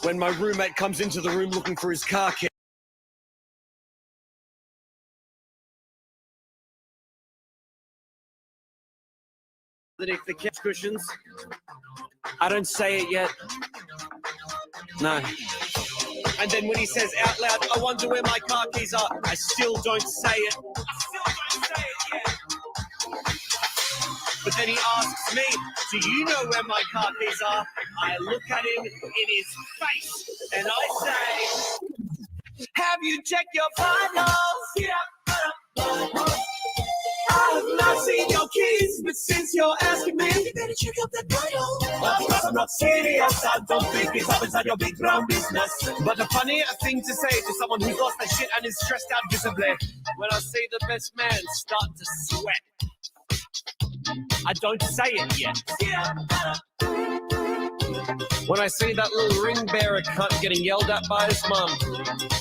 when my roommate comes into the room looking for his car key. Underneath the couch cushions. I don't say it yet. No. And then when he says out loud, I wonder where my car keys are, I still don't say it. Yet. But then he asks me, do you know where my car keys are? I look at him in his face and I say, have you checked your vitals? Yeah. I have not seen your keys, but since you're asking me, you better check out that vital. Well, because I'm not serious, I don't think it's up inside your big brown business. But the funnier thing to say to someone who's lost their shit and is stressed out visibly, when I see the best man start to sweat, I don't say it yet. Yeah. When I see that little ring bearer cunt getting yelled at by his mum,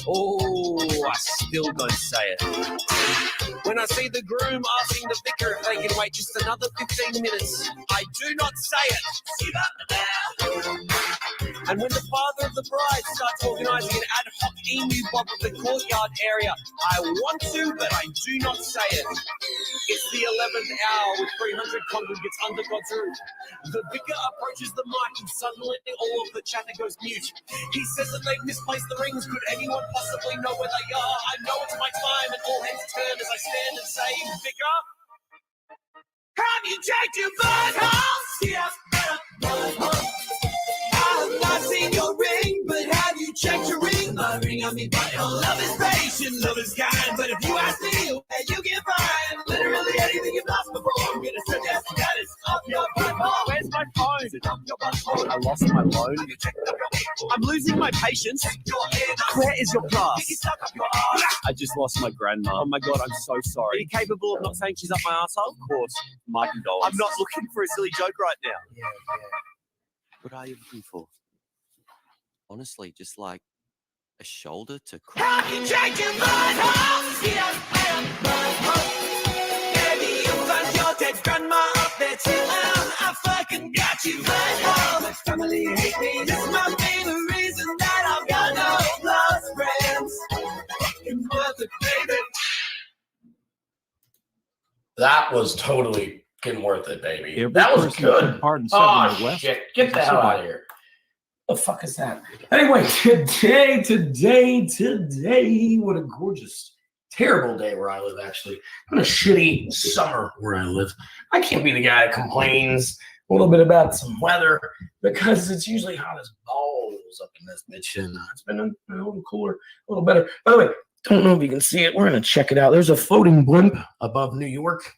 oh, I still don't say it. When I see the groom asking the vicar if they can wait just another 15 minutes, I do not say it. And when the father of the bride starts organising an ad hoc emu bob of the courtyard area, I want to, but I do not say it. It's the 11th hour with 300 congregants under God's roof. The vicar approaches the mic and suddenly all of the chatter goes mute. He says that they've misplaced the rings. Could anyone possibly know where they are? I know it's my time, and all heads turn as I stand and say, Vicar, have you checked your vitals? Yeah, I have not seen your ring, but have you checked your ring? My ring, I mean, love is patient, love is kind, but if you ask me, you can find literally anything you've lost before. I'm gonna suggest that it's off your butthole. Where's my phone? Is it off your butthole? I lost my loan. I'm losing my patience. Where is your class? I just lost my grandma. Oh my God, I'm so sorry. Are you capable of not saying she's up my arsehole? Of course. My condolences. I'm not looking for a silly joke right now. Yeah. What are you looking for? Honestly, just like a shoulder to cry. Have you checked your vitals? Maybe you found your dead grandma up there chilling. I fucking got you vitals. My family hate me. This might be the reason that I've got no close friends. Fucking mother, baby. That was totally fucking worth it, baby. Every that was good. Oh, shit. Get the hell out of here. What the fuck is that? Anyway, today, what a gorgeous, terrible day where I live, actually. What a shitty summer where I live. I can't be the guy that complains a little bit about some weather because it's usually hot as balls up in this bitch, and it's been a little cooler, a little better. By the way, don't know if you can see it. We're going to check it out. There's a floating blimp above New York.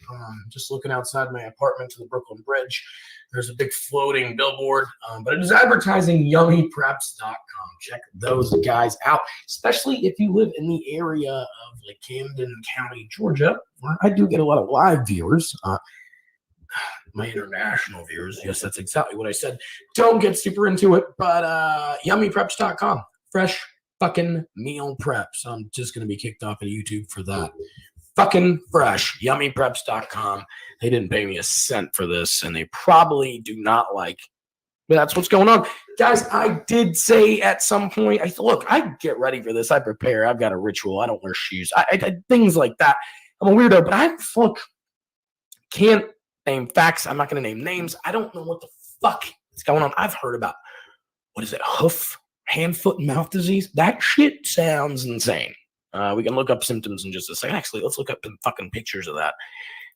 Just looking outside my apartment to the Brooklyn Bridge. There's a big floating billboard, but it is advertising yummypreps.com. Check those guys out, especially if you live in the area of like Camden County, Georgia, where I do get a lot of live viewers. My international viewers, yes, that's exactly what I said. Don't get super into it, but yummypreps.com. Fresh fucking meal preps. I'm just going to be kicked off of YouTube for that. Fucking fresh. Yummypreps.com. They didn't pay me a cent for this, and they probably do not like. But that's what's going on. Guys, I did say at some point, I get ready for this. I prepare. I've got a ritual. I don't wear shoes. I things like that. I'm a weirdo, but I can't name facts. I'm not going to name names. I don't know what the fuck is going on. I've heard about, what is it, hand, foot, and mouth disease? That shit sounds insane. We can look up symptoms in just a second. Actually, let's look up the fucking pictures of that.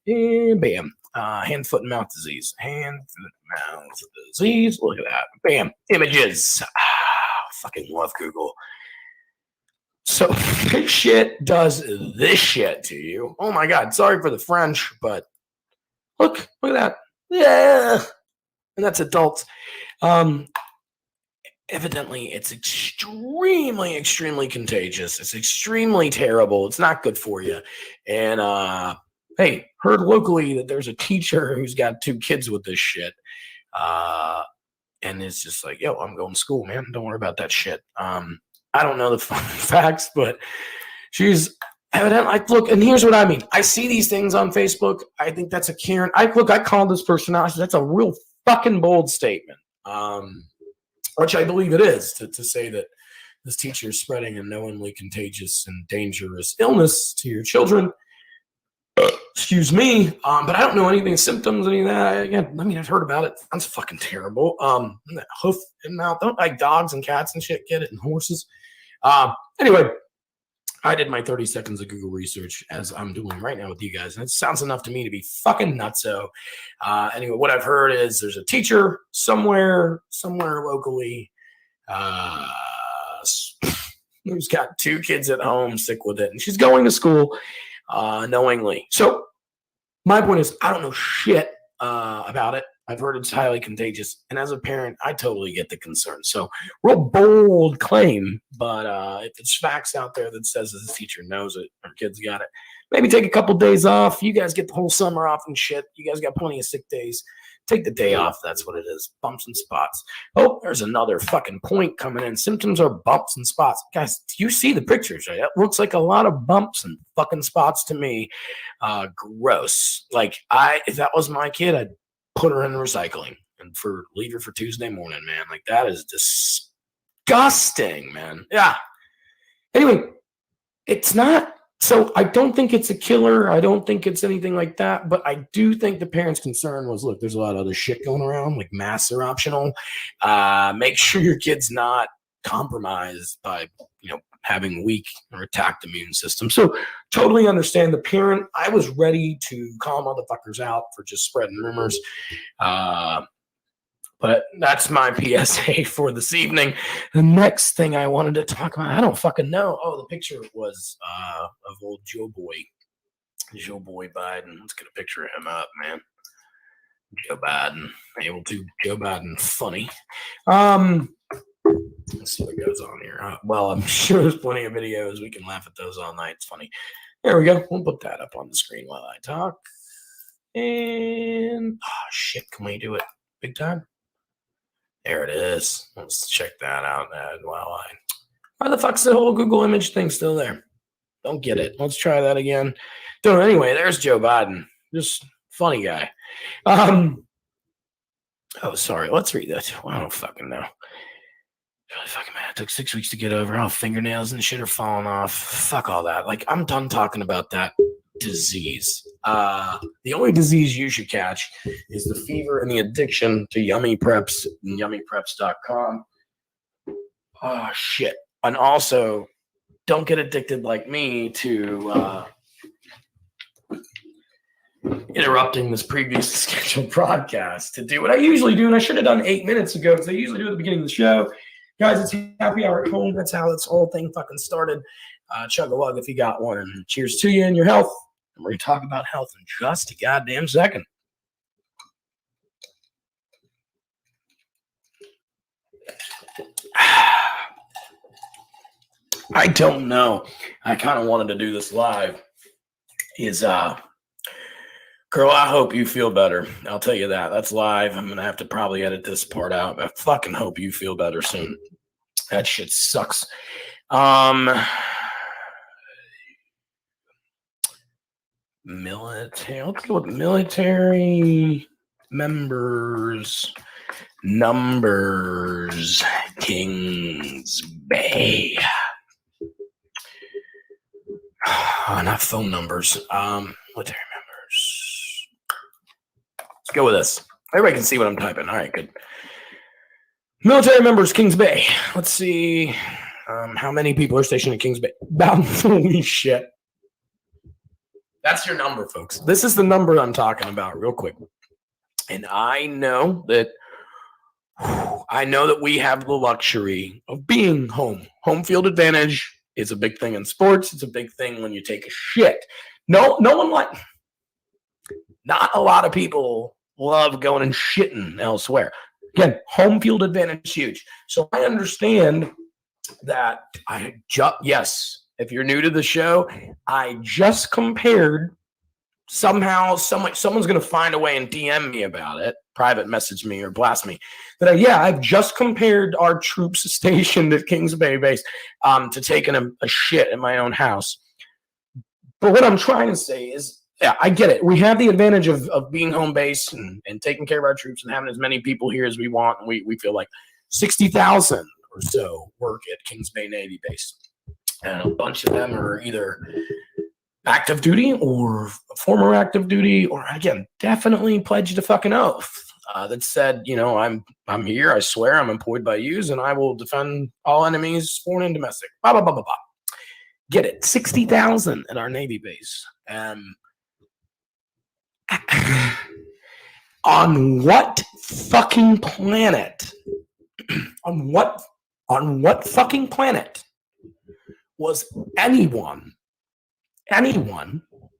And bam. Hand, foot, and mouth disease. Hand, foot, mouth disease. Look at that. Bam. Images. Fucking love Google. So this shit does this shit to you. Oh my God. Sorry for the French, but look at that. Yeah. And that's adults. Evidently, it's extremely, extremely contagious. It's extremely terrible. It's not good for you. And, hey, heard locally that there's a teacher who's got 2 kids with this shit. And it's just like, yo, I'm going to school, man. Don't worry about that shit. I don't know the facts, but she's evidently, look, and here's what I mean. I see these things on Facebook. I think that's a Karen. I called this person out. I said, that's a real fucking bold statement. which I believe it is, to say that this teacher is spreading a knowingly contagious and dangerous illness to your children. Excuse me, but I don't know anything, symptoms, any of that. Again, I mean, I've heard about it. Sounds fucking terrible. Hoof and mouth. Don't like dogs and cats and shit get it, and horses. Anyway, I did my 30 seconds of Google research, as I'm doing right now with you guys, and it sounds enough to me to be fucking nutso. Anyway, what I've heard is there's a teacher somewhere locally who's got 2 kids at home sick with it, and she's going to school knowingly. So my point is, I don't know shit about it. I've heard it's highly contagious, and as a parent, I totally get the concern. So, real bold claim, but if there's facts out there that says that the teacher knows it, our kids got it, maybe take a couple days off. You guys get the whole summer off and shit. You guys got plenty of sick days. Take the day off. That's what it is. Bumps and spots. Oh, there's another fucking point coming in. Symptoms are bumps and spots. Guys, you see the pictures, right? It looks like a lot of bumps and fucking spots to me. Gross. Like, if that was my kid, I'd put her in recycling and leave her for Tuesday morning, man. Like, that is disgusting, man. Yeah. Anyway, it's not. So I don't think it's a killer. I don't think it's anything like that. But I do think the parents' concern was, look, there's a lot of other shit going around. Like, masks are optional. Make sure your kid's not compromised by, having weak or attacked immune system. So totally understand the parent. I was ready to call motherfuckers out for just spreading rumors. But that's my PSA for this evening. The next thing I wanted to talk about, I don't fucking know. Oh, the picture was of old Joe Boy Biden. Let's get a picture of him up, man. Joe Biden. Joe Biden, funny. Let's see what goes on here. Well, I'm sure there's plenty of videos. We can laugh at those all night. It's funny. There we go. We'll put that up on the screen while I talk. And, shit, can we do it big time? There it is. Let's check that out. Why the fuck's the whole Google image thing still there? Don't get it. Let's try that again. Anyway, there's Joe Biden. Just funny guy. Oh, sorry. Let's read that. I don't fucking know. Really fucking mad. It took 6 weeks to get over. Oh, fingernails and shit are falling off. Fuck all that. Like, I'm done talking about that disease. The only disease you should catch is the fever and the addiction to yummy preps and yummypreps.com. Oh, shit. And also, don't get addicted like me to interrupting this previously scheduled broadcast to do what I usually do. And I should have done 8 minutes ago, because I usually do at the beginning of the show. Guys, it's happy hour at home. That's how this whole thing fucking started. Chug a lug if you got one. And cheers to you and your health. And we're going to talk about health in just a goddamn second. I don't know. I kind of wanted to do this live. Girl, I hope you feel better. I'll tell you that. That's live. I'm going to have to probably edit this part out. But I fucking hope you feel better soon. That shit sucks. Military. Let's go with military members. Numbers. Kings Bay. Not phone numbers. Military members. Let's go with this. Everybody can see what I'm typing. All right, good. Military members, Kings Bay. Let's see how many people are stationed in Kings Bay. About, holy shit. That's your number, folks. This is the number I'm talking about real quick. And I know that we have the luxury of being home. Home field advantage is a big thing in sports. It's a big thing when you take a shit. Not a lot of people love going and shitting elsewhere. Again, home field advantage is huge. So I understand that yes, if you're new to the show, I just compared someone's going to find a way and DM me about it, private message me or blast me, that I've just compared our troops stationed at Kings Bay Base to taking a shit in my own house. But what I'm trying to say is, yeah, I get it. We have the advantage of being home base and taking care of our troops and having as many people here as we want and we feel like. 60,000 or so work at Kings Bay Navy Base. And a bunch of them are either active duty or former active duty, or again, definitely pledged a fucking oath that said, I'm here, I swear I'm employed by yous, and I will defend all enemies, foreign and domestic. Blah, blah, blah, blah, blah. Get it? 60,000 at our Navy base. On what fucking planet? on what fucking planet was anyone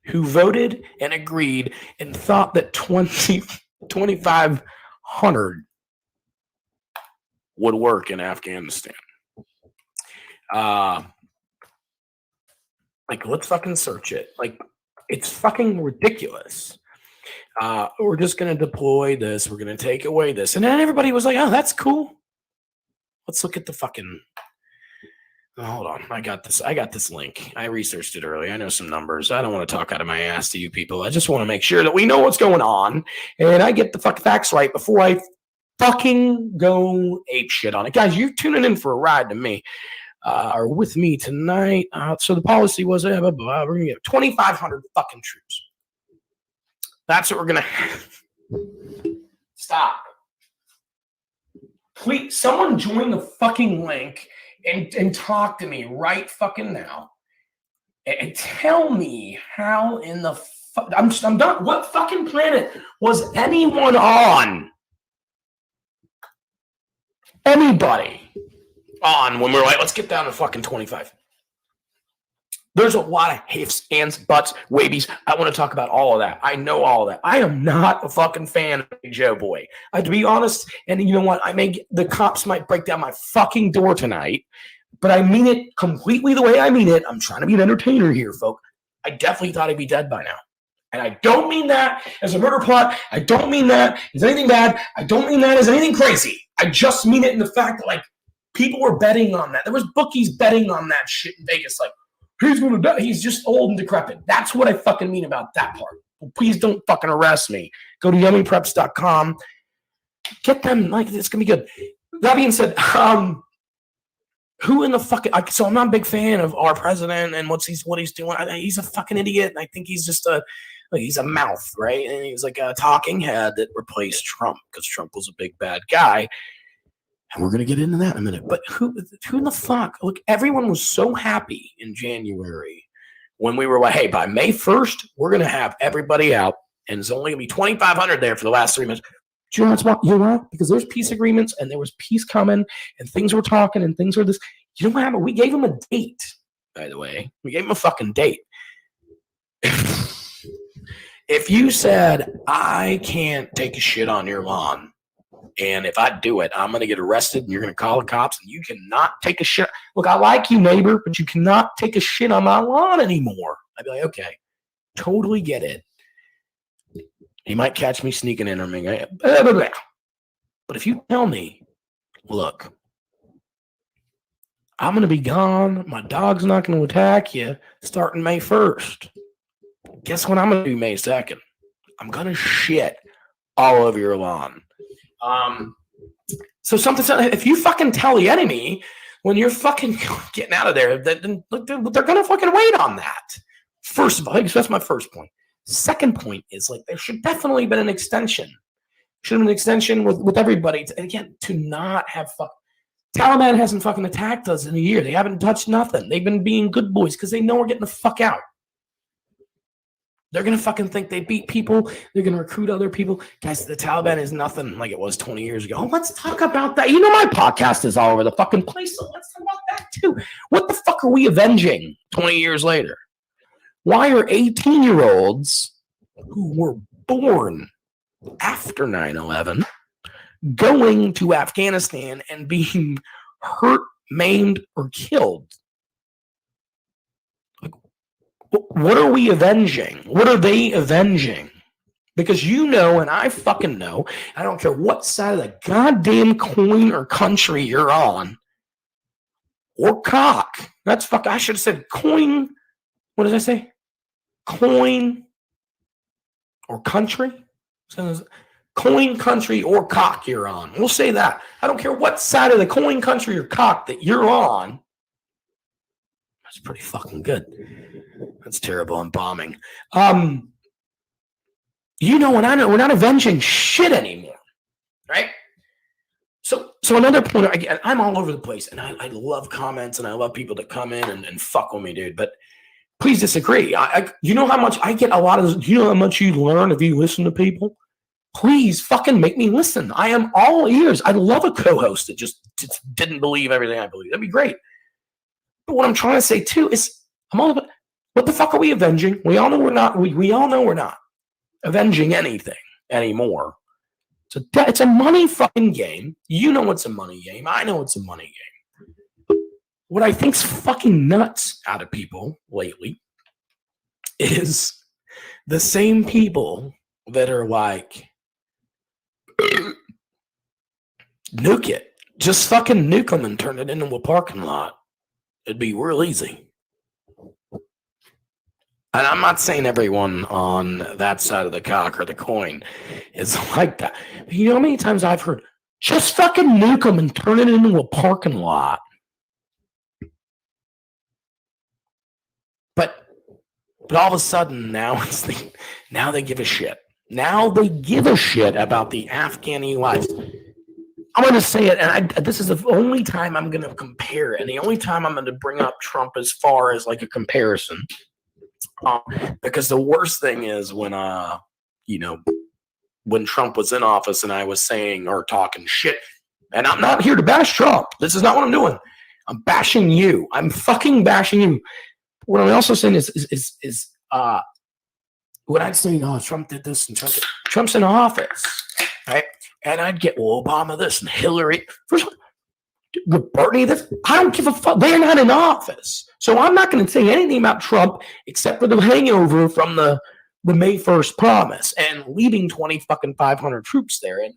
who voted and agreed and thought that 2,500 would work in Afghanistan? Let's fucking search it. It's fucking ridiculous. We're just going to deploy this. We're going to take away this. And then everybody was like, oh, that's cool. Let's look at the fucking... Hold on. I got this link. I researched it early. I know some numbers. I don't want to talk out of my ass to you people. I just want to make sure that we know what's going on. And I get the fucking facts right before I fucking go ape shit on it. Guys, you're tuning in for a ride to me. Are with me tonight. So the policy was, we're going to get 2,500 fucking troops. That's what we're going to have. Stop. Please, someone join the fucking link and talk to me right fucking now. And tell me how in the fuck. I'm done. What fucking planet was anyone on? Anybody on when we were like, let's get down to fucking 25. There's a lot of ifs, ands, buts, wabies. I want to talk about all of that. I know all of that. I am not a fucking fan of Joe Boy. To be honest, and you know what? The cops might break down my fucking door tonight, but I mean it completely the way I mean it. I'm trying to be an entertainer here, folk. I definitely thought he'd be dead by now. And I don't mean that as a murder plot. I don't mean that as anything bad. I don't mean that as anything crazy. I just mean it in the fact that, people were betting on that. There was bookies betting on that shit in Vegas. He's going to die. He's just old and decrepit. That's what I fucking mean about that part. Well, please don't fucking arrest me. Go to yummypreps.com. Get them. It's going to be good. That being said, who in the fucking... So I'm not a big fan of our president and what he's doing. He's a fucking idiot. And I think he's just he's a mouth, right? And he's like a talking head that replaced Trump because Trump was a big bad guy. And we're going to get into that in a minute. But who in the fuck? Look, everyone was so happy in January when we were like, hey, by May 1st, we're going to have everybody out. And it's only going to be 2,500 there for the last 3 months. Do you know what? Because there's peace agreements and there was peace coming and things were talking and things were this. You know what happened? We gave them a date, by the way. We gave them a fucking date. If you said, I can't take a shit on your lawn, and if I do it, I'm going to get arrested and you're going to call the cops and you cannot take a shit. Look, I like you, neighbor, but you cannot take a shit on my lawn anymore. I'd be like, okay, totally get it. He might catch me sneaking in or me. But if you tell me, look, I'm going to be gone. My dog's not going to attack you starting May 1st. Guess what I'm going to do May 2nd? I'm going to shit all over your lawn. So if you fucking tell the enemy when you're fucking getting out of there, then they're gonna fucking wait on that. First of all, that's my first point. Second point is there should definitely been an extension. Should have been an extension with everybody. To not have Taliban hasn't fucking attacked us in a year. They haven't touched nothing. They've been being good boys because they know we're getting the fuck out. They're going to fucking think they beat people. They're going to recruit other people. Guys, the Taliban is nothing like it was 20 years ago. Let's talk about that. My podcast is all over the fucking place, so let's talk about that too. What the fuck are we avenging 20 years later? Why are 18-year-olds who were born after 9/11 going to Afghanistan and being hurt, maimed, or killed? What are we avenging? What are they avenging? Because and I fucking know, I don't care what side of the goddamn coin or country you're on, or cock. I should have said coin. What did I say? Coin or country? coin country or cock you're on. We'll say that. I don't care what side of the coin country or cock that you're on. That's pretty fucking good. That's terrible. I'm bombing. We're not avenging shit anymore, right? So another point, again, I'm all over the place, and I love comments, and I love people that come in and fuck with me, dude. But please disagree. You know how much I get a lot of this, you know how much you learn if you listen to people? Please fucking make me listen. I am all ears. I love a co-host that just didn't believe everything I believe. That'd be great. But what I'm trying to say too is, I'm all about, what the fuck are we avenging? We all know we're not. We all know we're not avenging anything anymore. It's a money fucking game. You know it's a money game. I know it's a money game. What I think's fucking nuts out of people lately is the same people that are like, nuke it. Just fucking nuke them and turn it into a parking lot. It'd be real easy. And I'm not saying everyone on that side of the cock or the coin is like that. But you know how many times I've heard, just fucking nuke them and turn it into a parking lot. But all of a sudden now they give a shit. Now they give a shit about the Afghani lives. I'm going to say it, and this is the only time I'm going to compare, and the only time I'm going to bring up Trump as far as like a comparison. Because the worst thing is when Trump was in office and I was saying or talking shit, and I'm not here to bash Trump. This is not what I'm doing. I'm bashing you. I'm fucking bashing you. What I'm also saying is when I'd say, oh, Trump did this and Trump's in office, right? And I'd get, well, Obama this and Hillary. First of all, Bernie this. I don't give a fuck. They're not in office. So I'm not going to say anything about Trump except for the hangover from the May 1st promise and leaving 500 troops there. And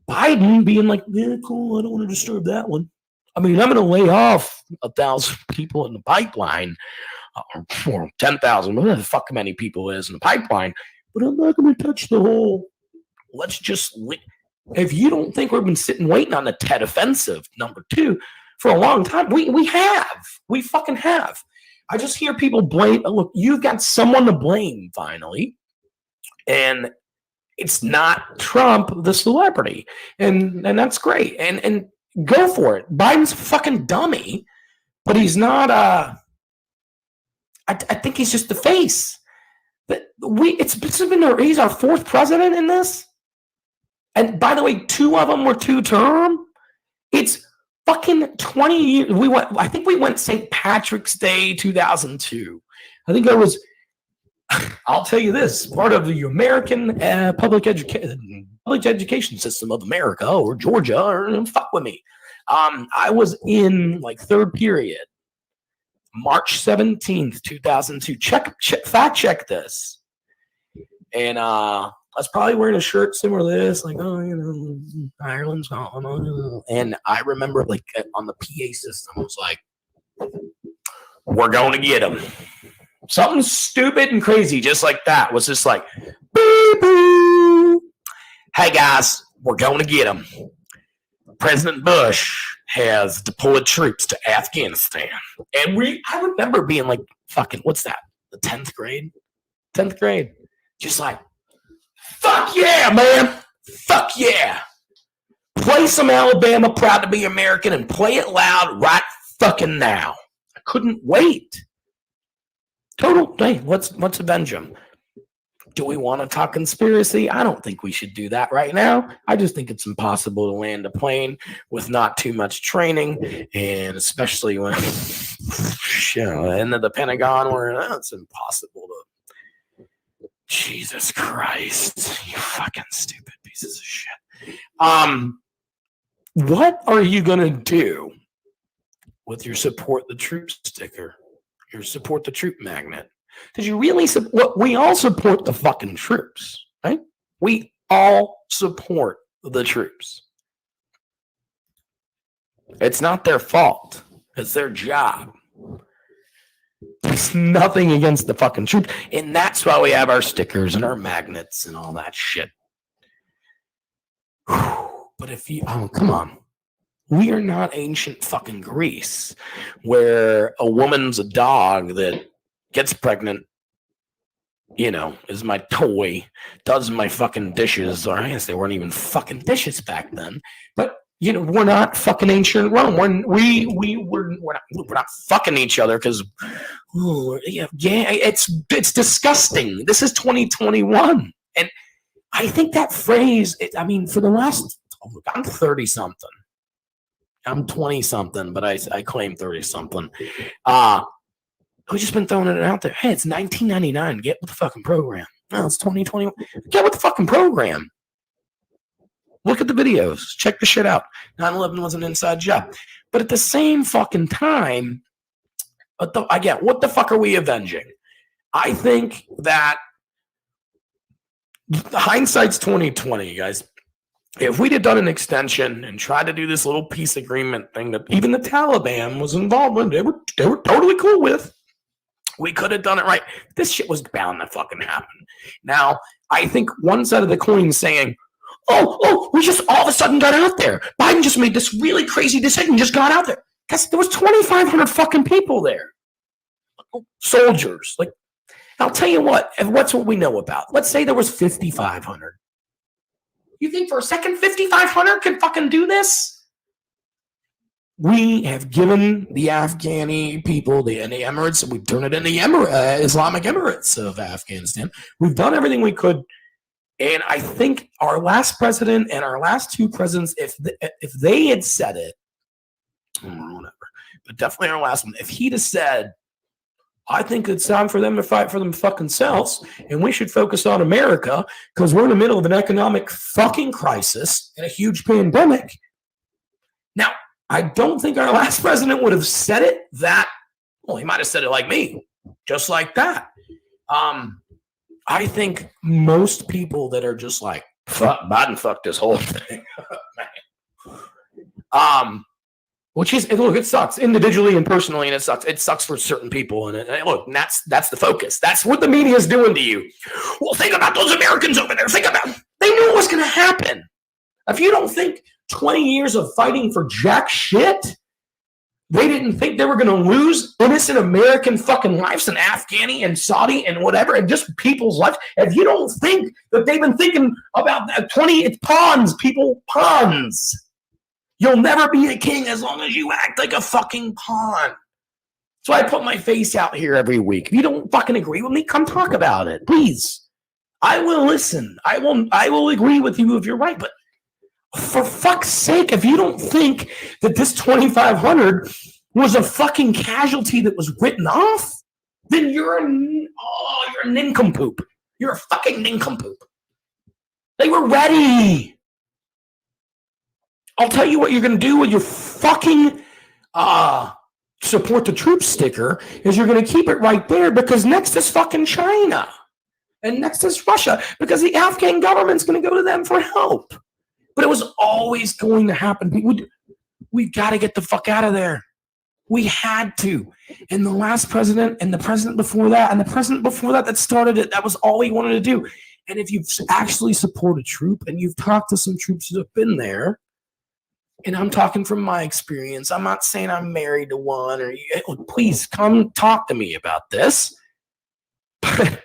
Biden being like, yeah, cool, I don't want to disturb that one. I mean, I'm going to lay off 1,000 people in the pipeline, or 10,000, whatever the fuck many people is in the pipeline, but I'm not going to touch the whole. Let's just. If you don't think we've been sitting waiting on the Tet offensive, number 2, for a long time, we have. We fucking have. I just hear people blame. Look, you've got someone to blame finally, and it's not Trump, the celebrity, and that's great. And go for it. Biden's a fucking dummy, but he's not. I think he's just the face. But he's our 4th president in this. And by the way, 2 of them were 2-term. It's fucking 20 years. I think we went St. Patrick's Day 2002. I think I'll tell you this, part of the American public education system of America or Georgia, or fuck with me. I was in like 3rd period, March 17th, 2002. Fact check this. And I was probably wearing a shirt similar to this, like, Ireland's gone. And I remember, like, on the PA system, it was like, we're going to get him. Something stupid and crazy just like that was just like, boo-boo. Hey, guys, we're going to get him. President Bush has deployed troops to Afghanistan. And I remember being like, fucking, what's that? The 10th grade? 10th grade. Just like, fuck yeah, man. Fuck yeah. Play some Alabama, Proud to Be American, and play it loud right fucking now. I couldn't wait. Total, hey, let's avenge them. Do we want to talk conspiracy? I don't think we should do that right now. I just think it's impossible to land a plane with not too much training, and especially when into the Pentagon where it's impossible to. Jesus Christ, you fucking stupid pieces of shit. What are you gonna do with your support the troops sticker, your support the troop magnet? Did you really support? We all support the fucking troops, right? We all support the troops. It's not their fault. It's their job. There's nothing against the fucking troops. And that's why we have our stickers and our magnets and all that shit. But if you, come on. We are not ancient fucking Greece where a woman's a dog that gets pregnant, is my toy, does my fucking dishes. Or I guess they weren't even fucking dishes back then. But, we're not fucking ancient Rome. We're not fucking each other because, it's disgusting. This is 2021. And I think that phrase, for the last, I'm 30-something. I'm 20-something, but I claim 30-something. We've just been throwing it out there. Hey, it's 1999. Get with the fucking program. No, it's 2021. Get with the fucking program. Look at the videos. Check the shit out. 9/11 was an inside job. But at the same fucking time, what the fuck are we avenging? I think that hindsight's 2020, guys. If we'd have done an extension and tried to do this little peace agreement thing that even the Taliban was involved with, they were totally cool with, we could have done it right. This shit was bound to fucking happen. Now, I think one side of the coin saying, we just all of a sudden got out there. Biden just made this really crazy decision, just got out there. Guys, there was 2,500 fucking people there. Soldiers. I'll tell you what's what we know about. Let's say there was 5,500. You think for a second 5,500 can fucking do this? We have given the Afghani people, the Emirates, we've turned it into the Islamic Emirates of Afghanistan. We've done everything we could. And I think our last president and our last two presidents, if they had said it, whatever, but definitely our last one, if he'd have said, I think it's time for them to fight for them fucking selves, and we should focus on America because we're in the middle of an economic fucking crisis and a huge pandemic. Now, I don't think our last president would have said it he might have said it like me, just like that. I think most people that are just like, fuck, Biden fucked this whole thing. Which is, look, it sucks individually and personally, and it sucks. It sucks for certain people, and look, that's the focus. That's what the media is doing to you. Well, think about those Americans over there. Think about, they knew it was going to happen. If you don't think 20 years of fighting for jack shit, they didn't think they were going to lose innocent American fucking lives and Afghani and Saudi and whatever, and just people's lives. If you don't think that they've been thinking about that it's pawns, people, pawns. You'll never be a king as long as you act like a fucking pawn. So I put my face out here every week. If you don't fucking agree with me, come talk about it, please. I will listen. I will agree with you if you're right. But for fuck's sake, if you don't think that this 2,500 was a fucking casualty that was written off, then you're a nincompoop. You're a fucking nincompoop. They were ready. I'll tell you what you're going to do with your fucking support the troops sticker is you're going to keep it right there because next is fucking China and next is Russia because the Afghan government's going to go to them for help. But it was always going to happen. We got to get the fuck out of there. We had to. And the last president and the president before that and the president before that started it, that was all he wanted to do. And if you've actually supported a troop and you've talked to some troops that have been there, and I'm talking from my experience. I'm not saying I'm married to one or please come talk to me about this. But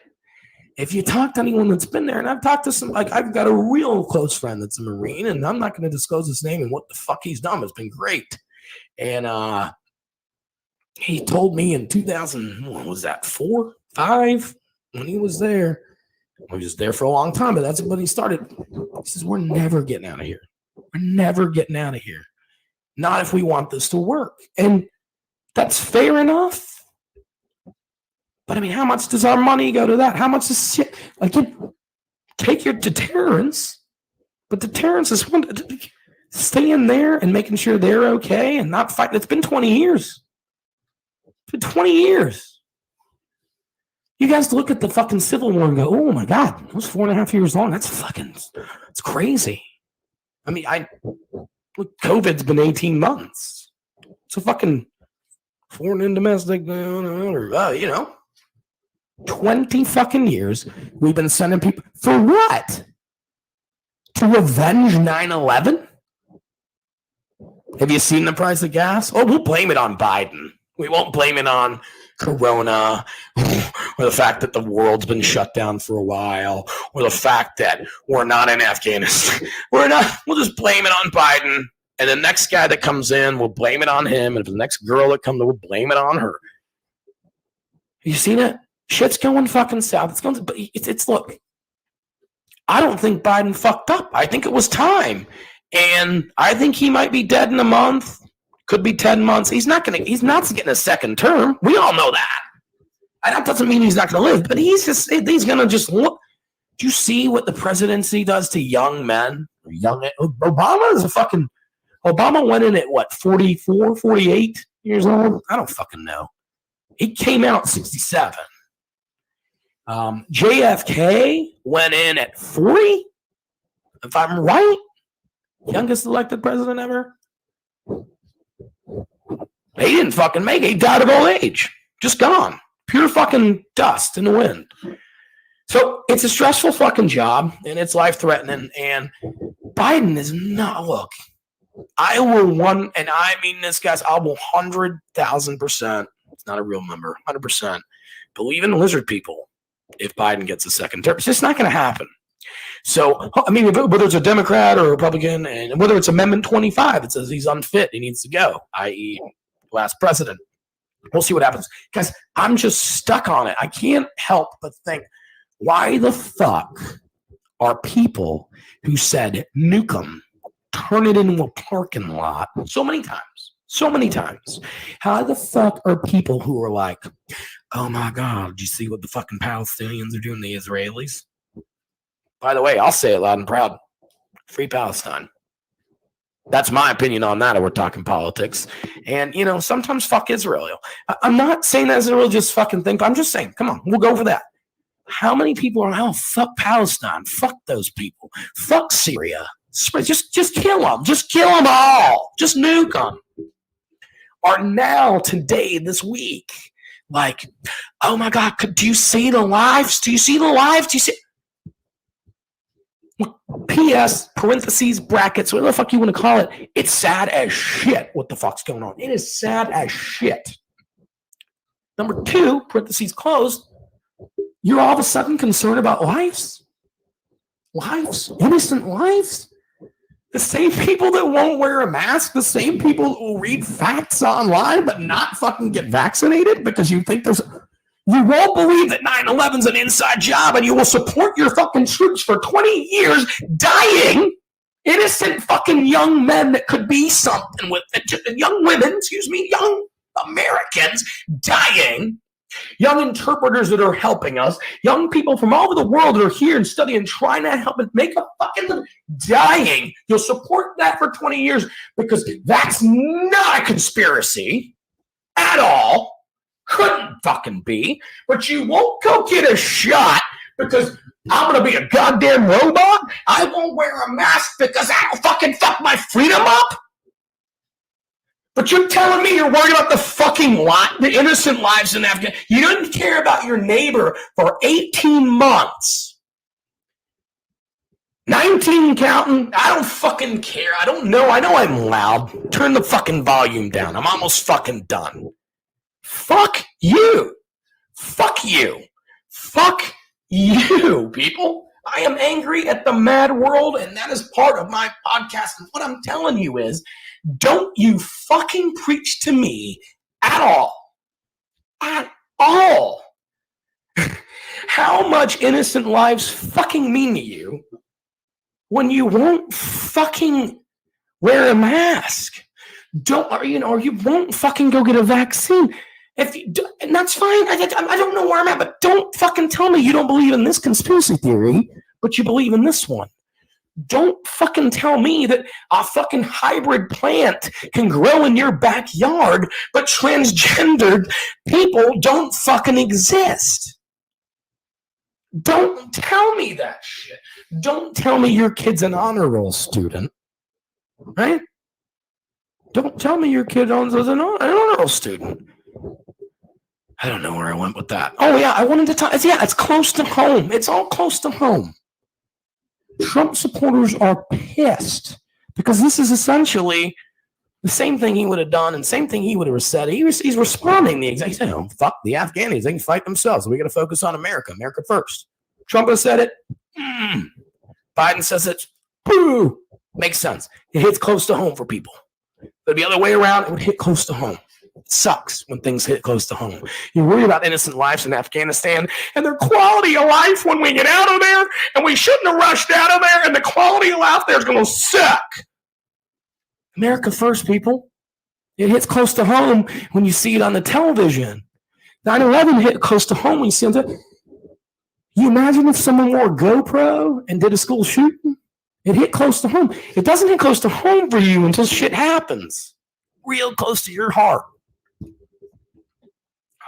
if you talk to anyone that's been there, and I've talked to some, I've got a real close friend that's a Marine, and I'm not going to disclose his name and what the fuck he's done. It's been great. And he told me in 2000, what was that, 4, 5, when he was there. He was there for a long time, but that's when he started. He says, we're never getting out of here. We're never getting out of here. Not if we want this to work. And that's fair enough. But I mean, how much does our money go to that? How much is shit? Again, take your deterrence. But deterrence is one. Staying there and making sure they're okay and not fight. It's been 20 years. It's been 20 years. You guys look at the fucking Civil War and go, oh my God, it was 4.5 years long. It's crazy. I mean, look, COVID's been 18 months. So fucking foreign and domestic, 20 fucking years we've been sending people. For what? To revenge 9/11? Have you seen the price of gas? Oh, we'll blame it on Biden. We won't blame it on Corona or the fact that the world's been shut down for a while or the fact that we're not in Afghanistan. We'll just blame it on Biden. And the next guy that comes in, we'll blame it on him. And if the next girl that comes in, we'll blame it on her. You seen it? Shit's going fucking south. It's going to, but it's look, I don't think Biden fucked up. I think it was time. And I think he might be dead in a month. Could be 10 months. He's not getting a second term. We all know that. And that doesn't mean he's not going to live, but he's going to just look. Do you see what the presidency does to young men? Obama went in at what, 44, 48 years old? I don't fucking know. He came out 67. JFK went in at 40, if I'm right. Youngest elected president ever. He didn't fucking make it. He died of old age. Just gone. Pure fucking dust in the wind. So it's a stressful fucking job, and it's life-threatening, and Biden is not, look, I will and I mean this, guys, I will 100,000%, it's not a real number, 100%, believe in lizard people if Biden gets a second term. It's just not going to happen. So, I mean, whether it's a Democrat or a Republican, and whether it's Amendment 25, it says he's unfit, he needs to go, i.e., last president. We'll see what happens. Guys, I'm just stuck on it. I can't help but think, why the fuck are people who said nuke them, turn it into a parking lot so many times? How the fuck are people who are like, oh my God, did you see what the fucking Palestinians are doing to the Israelis? By the way, I'll say it loud and proud. Free Palestine. That's my opinion on that, if we're talking politics. And, sometimes fuck Israel. I'm not saying that as a religious fucking thing. I'm just saying, come on, we'll go for that. How many people are, fuck Palestine. Fuck those people. Fuck Syria. Just kill them. Just kill them all. Just nuke them. Are now, today, this week, like, oh my God, do you see the lives? Do you see the lives? Do you see? P.S., parentheses, brackets, whatever the fuck you want to call it, it's sad as shit what the fuck's going on. It is sad as shit. Number 2, parentheses closed, you're all of a sudden concerned about lives? Lives? Innocent lives? The same people that won't wear a mask, the same people that will read facts online but not fucking get vaccinated because you think you won't believe that 9/11's an inside job, and you will support your fucking troops for 20 years dying. Innocent fucking young men that could be something with it. Young women, young Americans dying. Young interpreters that are helping us. Young people from all over the world that are here and studying, trying to help and make a fucking living, dying. You'll support that for 20 years because that's not a conspiracy at all. Couldn't fucking be, but you won't go get a shot because I'm going to be a goddamn robot. I won't wear a mask because I'll fucking fuck my freedom up. But you're telling me you're worried about the fucking the innocent lives in Afghanistan. You didn't care about your neighbor for 18 months. 19 counting. I don't fucking care. I don't know. I know I'm loud. Turn the fucking volume down. I'm almost fucking done. Fuck you. Fuck you. Fuck you, people. I am angry at the mad world, and that is part of my podcast. And what I'm telling you is, don't you fucking preach to me at all. At all. How much innocent lives fucking mean to you when you won't fucking wear a mask? Or you won't fucking go get a vaccine. And that's fine. I don't know where I'm at, but don't fucking tell me you don't believe in this conspiracy theory, but you believe in this one. Don't fucking tell me that a fucking hybrid plant can grow in your backyard, but transgendered people don't fucking exist. Don't tell me that shit. Don't tell me your kid's an honor roll student, right? Don't tell me your kid is an honor roll student. I don't know where I went with that. Oh, yeah, I wanted to talk. It's close to home. It's all close to home. Trump supporters are pissed because this is essentially The same thing he would have done, and same thing he would have said. He's responding the exact same. Oh, fuck the Afghanis. They can fight themselves. We got to focus on America. America first. Trump has said it. Biden says it. Boo. Makes sense. It hits close to home for people. But the other way around, it would hit close to home. It sucks when things hit close to home. You worry about innocent lives in Afghanistan and their quality of life when we get out of there, and we shouldn't have rushed out of there, and the quality of life there is going to suck. America first, people. It hits close to home when you see it on the television. 9/11 hit close to home when you see it on the. You imagine if someone wore a GoPro and did a school shooting? It hit close to home. It doesn't hit close to home for you until shit happens. Real close to your heart.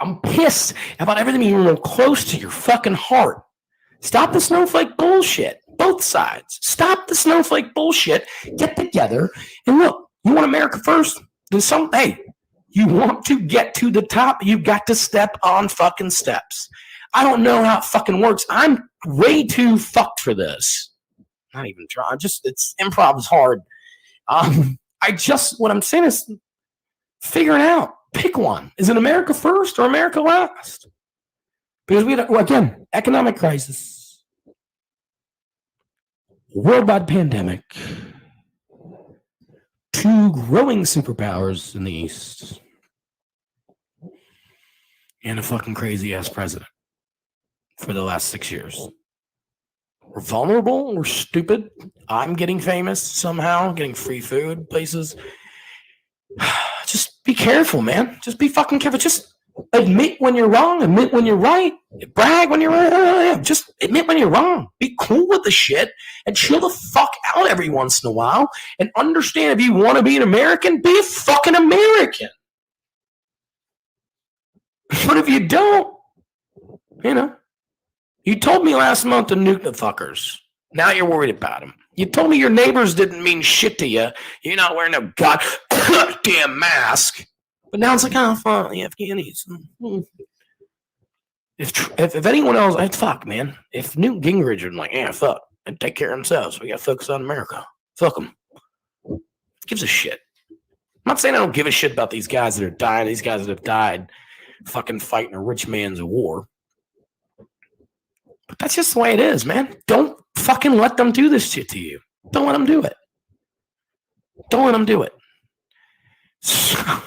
I'm pissed about everything being real close to your fucking heart. Stop the snowflake bullshit. Both sides. Stop the snowflake bullshit. Get together. And look, you want America first? Then hey, you want to get to the top, you got to step on fucking steps. I don't know how it fucking works. I'm way too fucked for this. Not even trying. It's improv is hard. What I'm saying is figure it out. Pick one. Is it America first or America last? Because again, economic crisis, worldwide pandemic, 2 growing superpowers in the East, and a fucking crazy ass president for the last 6 years. We're vulnerable. We're stupid. I'm getting famous somehow, getting free food places. Just be careful, man. Just be fucking careful. Just admit when you're wrong. Admit when you're right. Brag when you're right. Just admit when you're wrong. Be cool with the shit and chill the fuck out every once in a while and understand if you want to be an American, be a fucking American. But if you don't, you told me last month to nuke the fuckers. Now you're worried about them. You told me your neighbors didn't mean shit to you. You're not wearing a goddamn mask. But now it's like, oh, fuck, the Afghanis. If anyone else, fuck, man. If Newt Gingrich was like, yeah, fuck, and take care of themselves. We got to focus on America. Fuck them. Gives a shit. I'm not saying I don't give a shit about these guys that are dying. These guys that have died fucking fighting a rich man's war. But that's just the way it is, man. Don't fucking let them do this shit to you. Don't let them do it. Don't let them do it. So,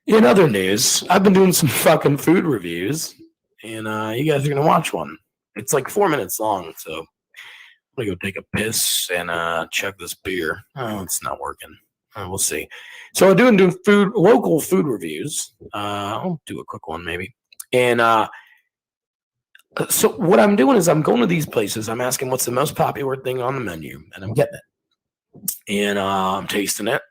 in other news, I've been doing some fucking food reviews, and you guys are going to watch one. It's like 4 minutes long, so I'm going to go take a piss and chug this beer. Oh, it's not working. We'll see. So I'm doing local food reviews. I'll do a quick one maybe. And so what I'm doing is I'm going to these places. I'm asking what's the most popular thing on the menu, and I'm getting it. And I'm tasting it.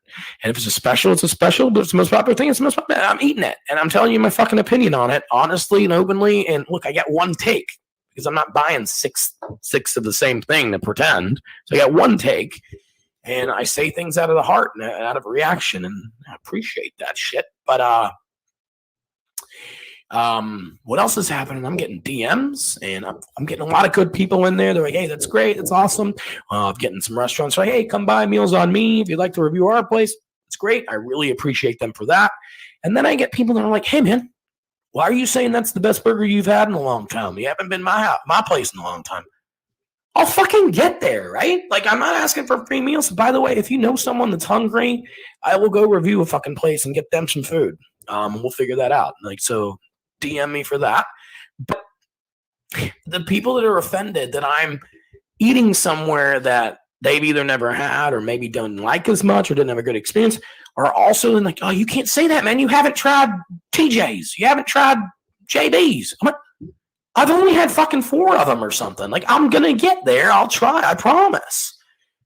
And if it's a special, it's a special. But if it's the most popular thing, it's the most popular. I'm eating it. And I'm telling you my fucking opinion on it, honestly and openly. And look, I got one take because I'm not buying six of the same thing to pretend. So I got one take. And I say things out of the heart and out of a reaction. And I appreciate that shit. But what else is happening? I'm getting DMs, and I'm getting a lot of good people in there. They're like, hey, that's great. That's awesome. I'm getting some restaurants like, hey, come by, meals on me. If you'd like to review our place, it's great. I really appreciate them for that. And then I get people that are like, hey, man, why are you saying that's the best burger you've had in a long time? You haven't been my place in a long time. I'll fucking get there, right? Like, I'm not asking for free meals. By the way, if you know someone that's hungry, I will go review a fucking place and get them some food. We'll figure that out. Like, so DM me for that. But the people that are offended that I'm eating somewhere that they've either never had or maybe don't like as much or didn't have a good experience are also like, oh, you can't say that, man. You haven't tried TJ's. You haven't tried JB's. I'm like, I've only had fucking 4 of them or something. Like, I'm going to get there. I'll try. I promise.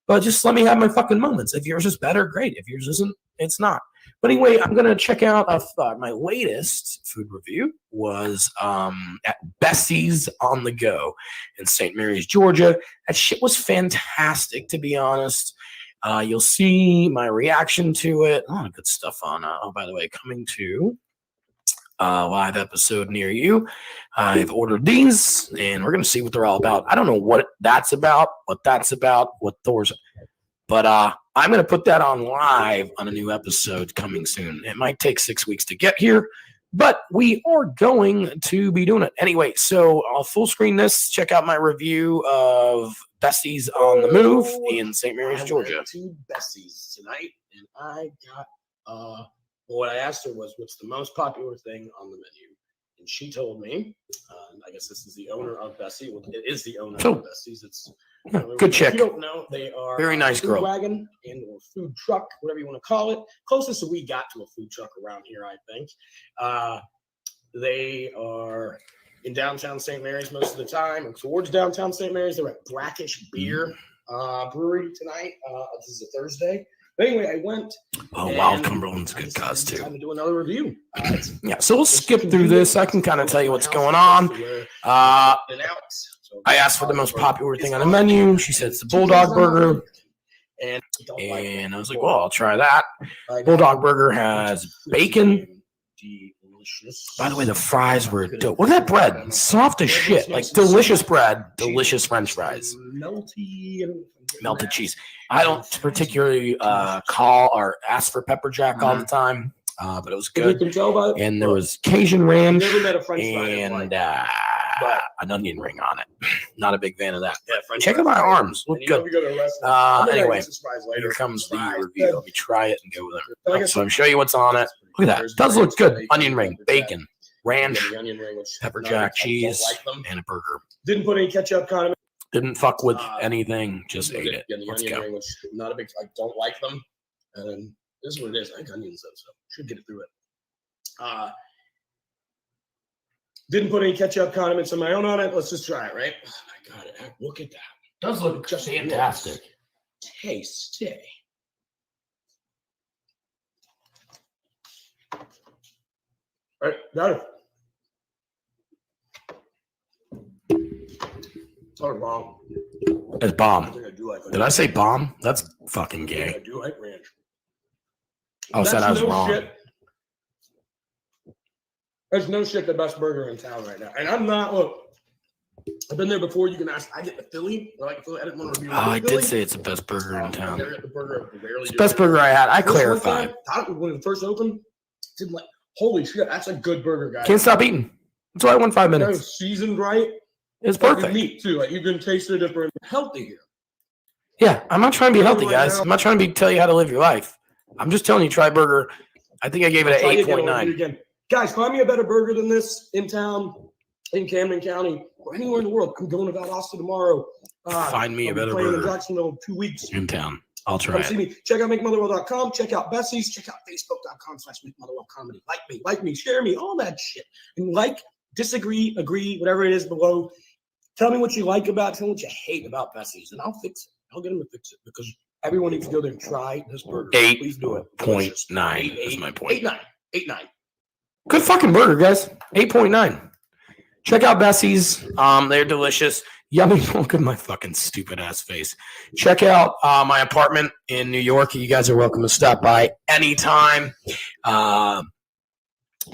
But just let me have my fucking moments. If yours is better, great. If yours isn't, it's not. But anyway, I'm going to check out my latest food review was at Bessie's on the Go in St. Mary's, Georgia. That shit was fantastic, to be honest. You'll see my reaction to it. A lot of good stuff on, by the way, coming to live episode near you. I've ordered these, and we're going to see what they're all about. I don't know what that's about, what Thor's But I'm going to put that on live on a new episode coming soon. It might take 6 weeks to get here, but we are going to be doing it. Anyway, so I'll full screen this. Check out my review of Bessie's on the Move in St. Mary's, Georgia. I went to Bessie's tonight, and I got, what I asked her was, what's the most popular thing on the menu? And she told me, I guess this is the owner of Bessie. Well, it is the owner of Bessie's. It's good chick. If you don't know, they are very nice food girl. Wagon and or food truck, whatever you want to call it. Closest that we got to a food truck around here, I think. They are in downtown St. Mary's most of the time, or towards downtown St. Mary's. They're at Brackish Beer Brewery tonight. This is a Thursday. But anyway, I went. Oh, Wild Cumberland's a good cause too. Time to do another review. Yeah, so we'll skip through this. I can kind of tell you what's going on. I asked for the most popular thing on the menu. She said it's the Bulldog Burger. And I was like, well, I'll try that. Bulldog Burger has bacon. By the way, the fries were dope. Look at that bread. Soft as shit. Like delicious bread, delicious French fries. Melted cheese. I don't particularly call or ask for pepper jack all the time, but it was good. And there was Cajun ranch and an onion ring on it. Not a big fan of that. Check out my arms. Look good. Anyway, here comes the review. Let me try it and go with it. So I'm show you what's on it. Look at that. It does look good. Onion ring, bacon, ranch, pepper jack, cheese, and a burger. Didn't put any ketchup, condiment. Didn't fuck with anything. Just ate it. Let's go. Ring, which not a big. I don't like them. And this is what it is. I like onions though, so should get it through it. Didn't put any ketchup, condiments of my own on it. Let's just try it, right? Oh my God! Look at that. Does look just fantastic. Tasty. All right, got it. Oh, wrong. It's bomb. I think I do like Did I say bomb? That's fucking gay. I do like ranch. Oh, said I was wrong. Shit. There's no shit the best burger in town right now. And I'm not, look, I've been there before. You can ask, I get the Philly. I didn't want to review I did say it's the best burger in town. It's the best burger I had. I clarified. Thought it when it first opened, didn't like, holy shit, that's a good burger, guys. Can't stop eating. That's why I won 5 minutes. Seasoned right. It's perfect. Meat too. Like you can taste the difference. Healthy here. Yeah, I'm not trying to be healthy, guys. I'm not trying to tell you how to live your life. I'm just telling you, try burger. I think I gave it an 8.9. Guys, find me a better burger than this in town, in Camden County, or anywhere in the world. I'm going to Valdosta tomorrow. Find me a better burger. In Jacksonville 2 weeks. In town. I'll try See me. Check out MickMotherwell.com. Check out Bessie's. Check out Facebook.com/MickMotherwell Comedy. Like me, share me, all that shit. And disagree, agree, whatever it is below. Tell me what you like about it. Tell me what you hate about Bessie's, and I'll fix it. I'll get them to fix it because everyone needs to go there and try this burger. Please do it. 8.9 is my point. 8.9. Good fucking burger, guys. 8.9. Check out Bessie's. They're delicious. Yummy. Look at my fucking stupid ass face. Check out my apartment in New York. You guys are welcome to stop by anytime.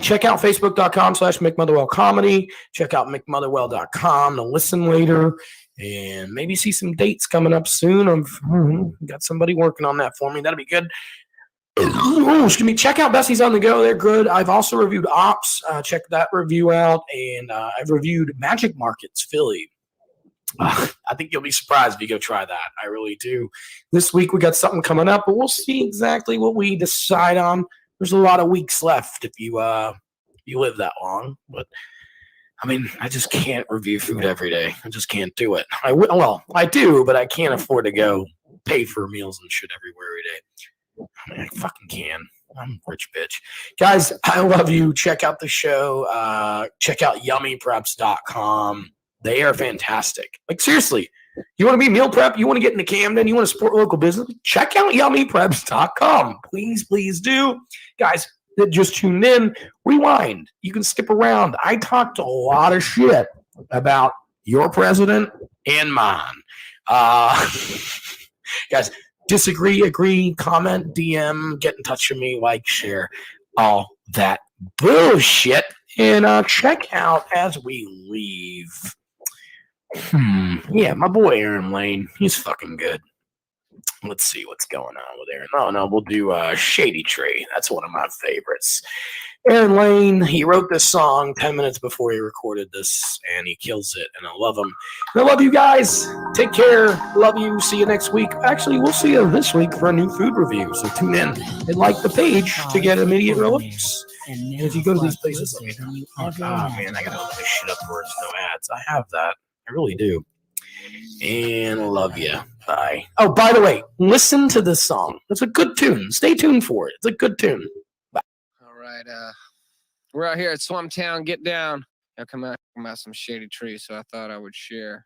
Check out Facebook.com/Mick Motherwell Comedy. Check out MickMotherwell.com to listen later. And maybe see some dates coming up soon. I've got somebody working on that for me. That'll be good. Excuse me. Check out Bessie's on the Go. They're good. I've also reviewed Ops. Check that review out. And I've reviewed Magic Markets Philly. I think you'll be surprised if you go try that. I really do. This week we got something coming up, but we'll see exactly what we decide on. There's a lot of weeks left if you live that long. But I mean, I just can't review food every day. I just can't do it. I do, but I can't afford to go pay for meals and shit everywhere every day. I mean, I fucking can. I'm a rich bitch. Guys, I love you. Check out the show. Check out yummypreps.com. They are fantastic. Like, seriously, you want to be meal prep? You want to get into Camden? You want to support local business? Check out yummypreps.com. Please, please do. Guys that just tuned in, rewind. You can skip around. I talked a lot of shit about your president and mine. Guys, disagree, agree, comment, DM, get in touch with me, like, share, all that bullshit. And check out as we leave. Yeah, my boy Aaron Lane, he's fucking good. let's see what's going on with Aaron. No, we'll do Shady Tree. That's one of my favorites. Aaron Lane, he wrote this song 10 minutes before he recorded this, and he kills it, and I love him. And I love you guys. Take care. Love you. See you next week. Actually, we'll see you this week for a new food review, so tune in and like the page to get immediate release. And if you go to these places, let me know. Man, I gotta open this shit up where there's no ads. I have that. I really do. And love you. Bye. Oh, by the way, listen to this song. It's a good tune. Stay tuned for it. It's a good tune. All right, we're out here at Swamptown. Get down. I'll come out some Shady Tree, so I thought I would share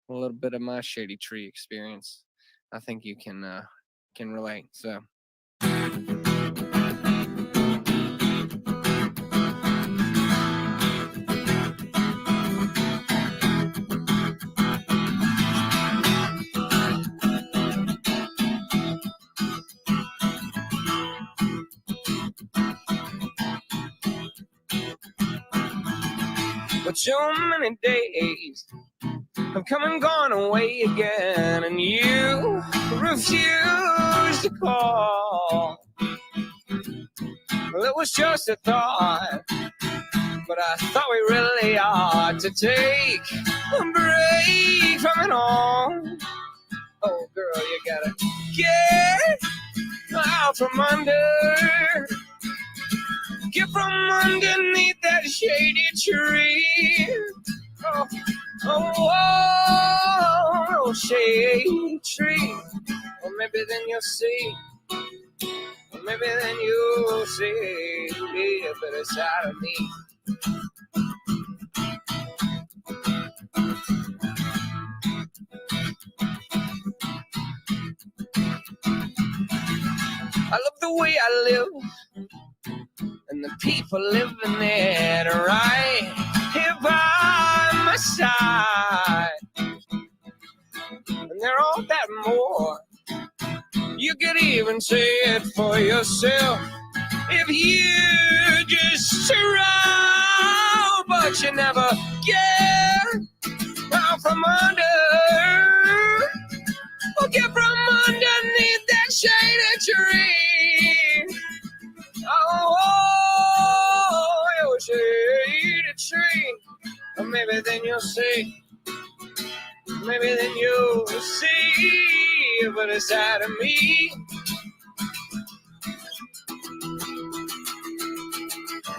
a little bit of my Shady Tree experience. I think you can relate. So. But so many days have come and gone away again, and you refuse to call. Well, it was just a thought, but I thought we really ought to take a break from it all. Oh, girl, you gotta get out from under. Get from underneath that shady tree. Oh, shady tree. Well, maybe then you'll see. Well, maybe then you'll see a better side of me. I love the way I live, and the people living it right here by my side. And they're all that more. You could even say it for yourself if you just around, but you never get out from under. Or get from underneath that shady tree. Oh, you're shady tree. Or maybe then you'll see. Maybe then you'll see a better side of me.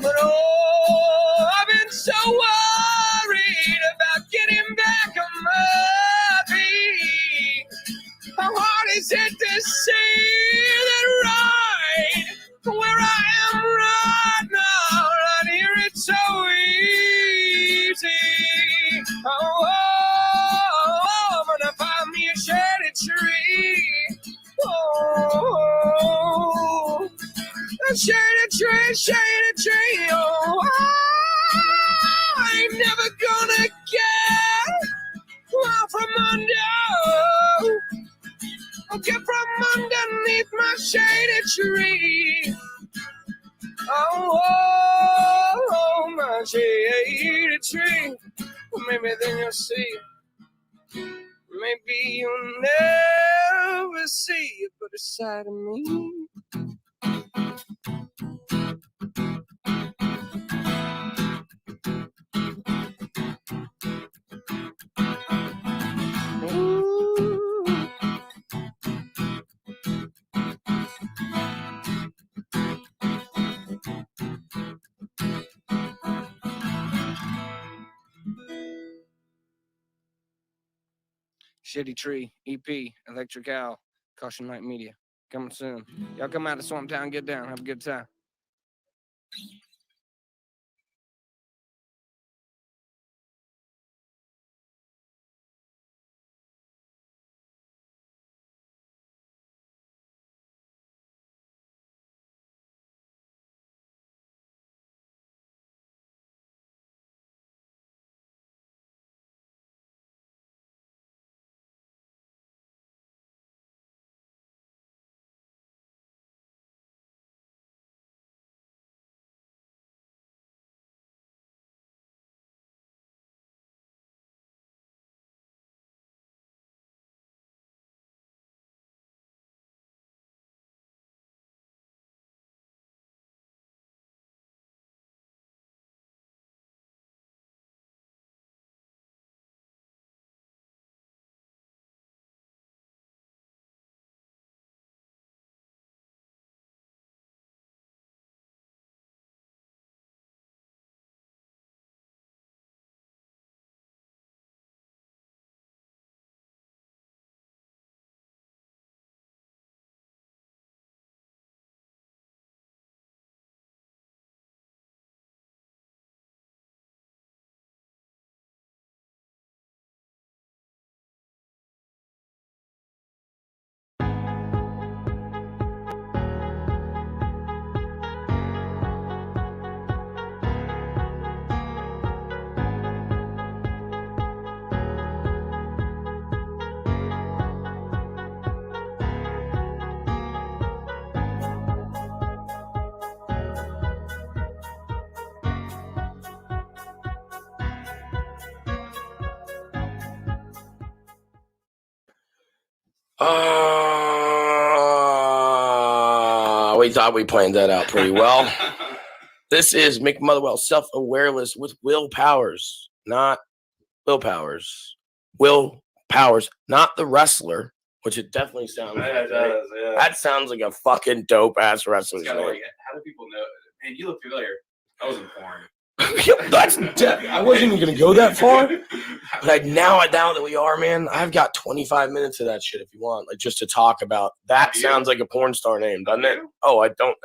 But oh, I've been so worried about getting back on my feet. How hard is it to see that right where I am right now? Right here it's so easy. I'm gonna find me a shady tree. Oh, a shady tree. Oh, I ain't never gonna get out from under. I'll get from underneath my shady tree. Oh, my shady tree. Well, maybe then you'll see. Maybe you'll never see a better side of me. Ooh. Shitty Tree, EP, Electric Owl, Caution Light Media. Coming soon. Y'all come out to Swamptown, get down, have a good time. We thought we planned that out pretty well. This is Mick Motherwell, Self-Awareless with Will Powers, not Will Powers. Will Powers, not the wrestler, which it definitely sounds like. It does, yeah. That sounds like a fucking dope-ass wrestler's Kinda name. like, how do people know? Man, you look familiar. I was informed. That's I wasn't even gonna go that far. But now that we are, man, I've got 25 minutes of that shit if you want, like just to talk about. That sounds like a porn star name, doesn't it? Oh, I don't.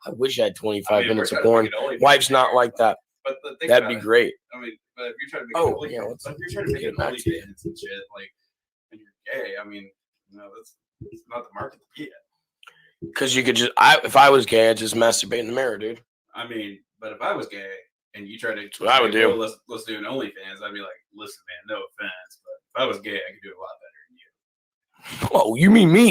I wish I had 25 minutes of porn. Wife's not like that. But that'd be great. I mean, but if you're trying to make Oh, an yeah, OnlyFans, if you're trying to make an OnlyFans and shit, like, and you're gay, I mean, that's not the market to be at. Because you could just, if I was gay, I'd just masturbate in the mirror, dude. I mean, but if I was gay and you tried to, that's what I would do. Let's do an OnlyFans. I'd be like, listen, man, no offense, but if I was gay, I could do it a lot better than you. Oh, you mean me?